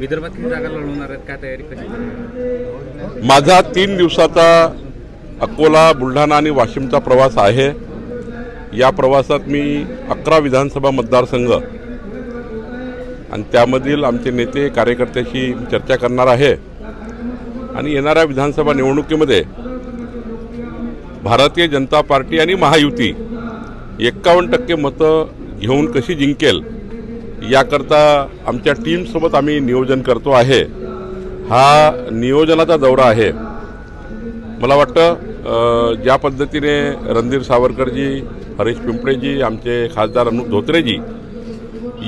विदर्भात किती जागा लढवणार आहेत, काय तयारी कशी? माझा 3 दिवसाचा अकोला, बुलढाणा आणि वाशिमचा प्रवास आहे। या प्रवासात मी 11 विधानसभा मतदारसंघ आणि त्यामधील आमचे नेते कार्यकर्त्याशी चर्चा करणार आहे आणि येणाऱ्या विधानसभा निवडणुकीमध्ये भारतीय जनता पार्टी आणि महायुती 51% मतं घेऊन कशी जिंकेल याकरता आमच्या टीमसोबत आम्ही नियोजन करतो आहे। हा नियोजनाचा दौरा आहे। मला वाटतं ज्या पद्धतीने रणधीर सावरकरजी, हरीश पिंपळेजी, आमचे खासदार अनुप धोत्रेजी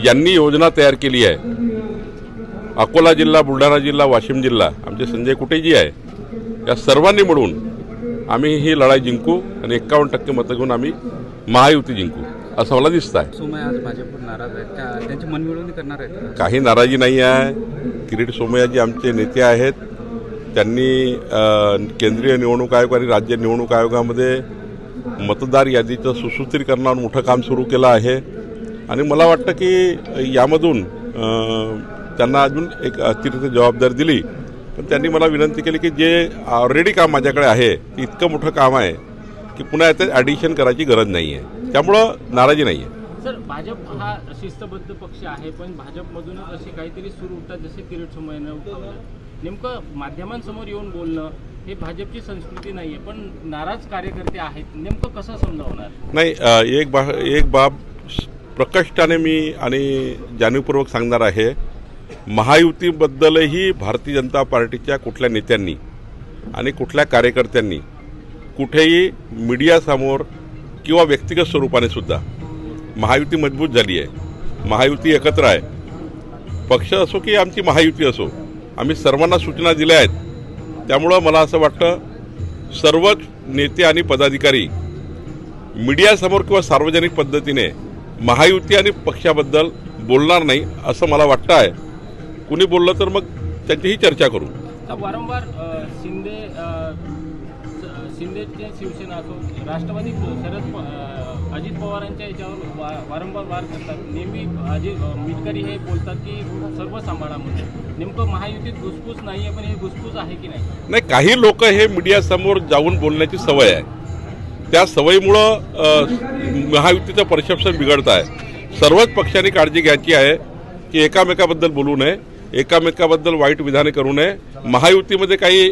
यांनी योजना तयार केली आहे, अकोला जिल्हा, बुलढाणा जिल्हा, वाशिम जिल्हा, आमचे संजय कुटेजी आहे, या सर्वांनी मिळून आम्ही ही लढाई जिंकू आणि 51% मतं घेऊन आम्ही महायुती जिंकू असं मला दिसतं आहे। सोमय्या आज भाजपवर नाराज आहेत, त्यांची मनमिळवणी करणार आहेत? काही नाराजी नाही आहे। किरीट सोमय्याजी आमचे नेते आहेत, त्यांनी केंद्रीय निवडणूक आयोग आणि राज्य निवडणूक आयोगामध्ये मतदार यादीचं सुसूत्रीकरणावर मोठं काम सुरू केलं आहे आणि मला वाटतं की यामधून त्यांना अजून एक अतिरिक्त जबाबदारी दिली, पण त्यांनी मला विनंती केली की जे ऑलरेडी काम माझ्याकडे आहे ते इतकं मोठं काम आहे की पुन्हा याच्यात ॲडिशन करायची गरज नाही आहे, त्यामुळं नाराजी नाही आहे। सर, भाजप हा शिस्तबद्ध पक्ष आहे, पण भाजपमधूनच असे काहीतरी सुरू होतात जसे किरीट सोमय्यानं नेमकं माध्यमांसमोर येऊन बोलणं हे भाजपची संस्कृती नाही आहे, पण नाराज कार्यकर्ते आहेत, नेमकं कसं समजावणार? नाही, एक बाब प्रकष्टाने मी आणि जाणीवपूर्वक सांगणार आहे, महायुतीबद्दलही भारतीय जनता पार्टीच्या कुठल्या नेत्यांनी आणि कुठल्या कार्यकर्त्यांनी कुठेही मीडियासमोर किंवा व्यक्तिगत स्वरूपाने सुद्धा महायुती मजबूत झाली आहे, महायुती एकत्र आहे। पक्ष असो की आमची महायुती असो, आम्ही सर्वांना सूचना दिल्या आहेत। त्यामुळं मला असं वाटतं सर्वच नेते आणि पदाधिकारी मीडियासमोर किंवा सार्वजनिक पद्धतीने महायुती आणि पक्षाबद्दल बोलणार नाही असं मला वाटतं आहे। कुणी बोललं तर मग त्यांचीही चर्चा करू। वारंवार शिंदेचे शिवसेना असो, राष्ट्रवादी अजित पवारांच्या याच्यावर वारंवार वार करतात। नेहमी मिटकरी हे बोलतात की सर्व सांभाळामध्ये, नेमकं महायुतीत घुसपूस नाही आहे, पण हे घुसपूस आहे की नाही? नाही, काही लोक हे मीडियासमोर जाऊन बोलण्याची सवय आहे, त्या सवयीमुळं महायुतीचं परसेप्शन बिघडत आहे। सर्वच पक्षांनी काळजी घ्यायची आहे की एकामेकाबद्दल बोलू नये, एकामेकाबद्दल वाईट विधाने करू नये, महायुतीमध्ये काही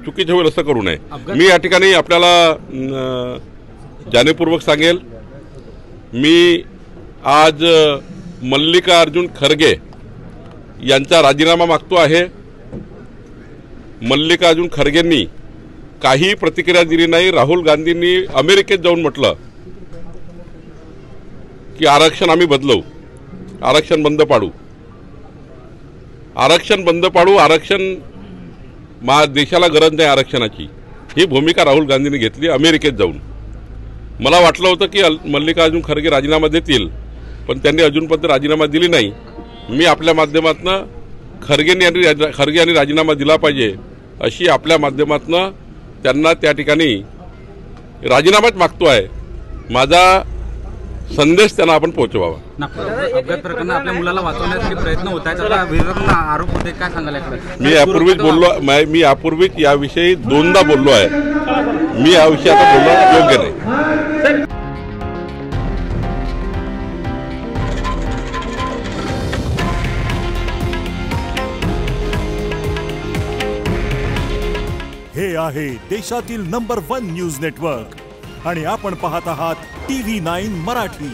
चुकीचे होईल असं करू नये। मी या ठिकाणी आपल्याला जाणीवपूर्वक सांगेल, मी आज मल्लिकार्जुन खरगे यांचा राजीनामा मागतो आहे। मल्लिकार्जुन खरगेंनी काही प्रतिक्रिया दिली नाही। राहुल गांधींनी अमेरिकेत जाऊन म्हटलं की आरक्षण आम्ही बदलवू, आरक्षण बंद पाडू, आरक्षण बंद पाडू, आरक्षण देशाला गरज नाही आरक्षणाची, ही भूमिका राहुल गांधींनी घेतली अमेरिकेत जाऊन। मला वाटलं होतं की मल्लिकार्जुन खरगे राजीनामा देतील, पण त्यांनी अजूनपर्यंत राजीनामा दिली नाही। मी आपल्या माध्यमातून खरगे यांनी राजीनामा दिला पाहिजे अशी आपल्या माध्यमातून त्यांना त्या ठिकाणी राजीनामाच मागतो आहे। माझा संदेश त्यांना आपण पोहोचवावा। अपघात प्रकरणात आपल्या मुलाला वाचवण्यासाठी प्रयत्न होत आहेत, त्याला विरोधात आरोप होते, काय सांगायला? मी यापूर्वीच याविषयी 2दा बोललो आहे। मी याविषयी आता बोलणं योग्य नाही। हे आहे देशातील नंबर 1 न्यूज नेटवर्क आणि आपण पाहत आहात TV9 मराठी।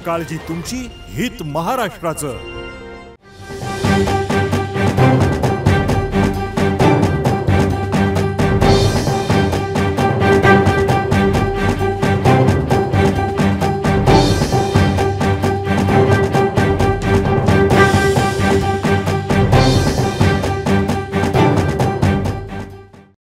काळजी तुमची, हित महाराष्ट्राचं।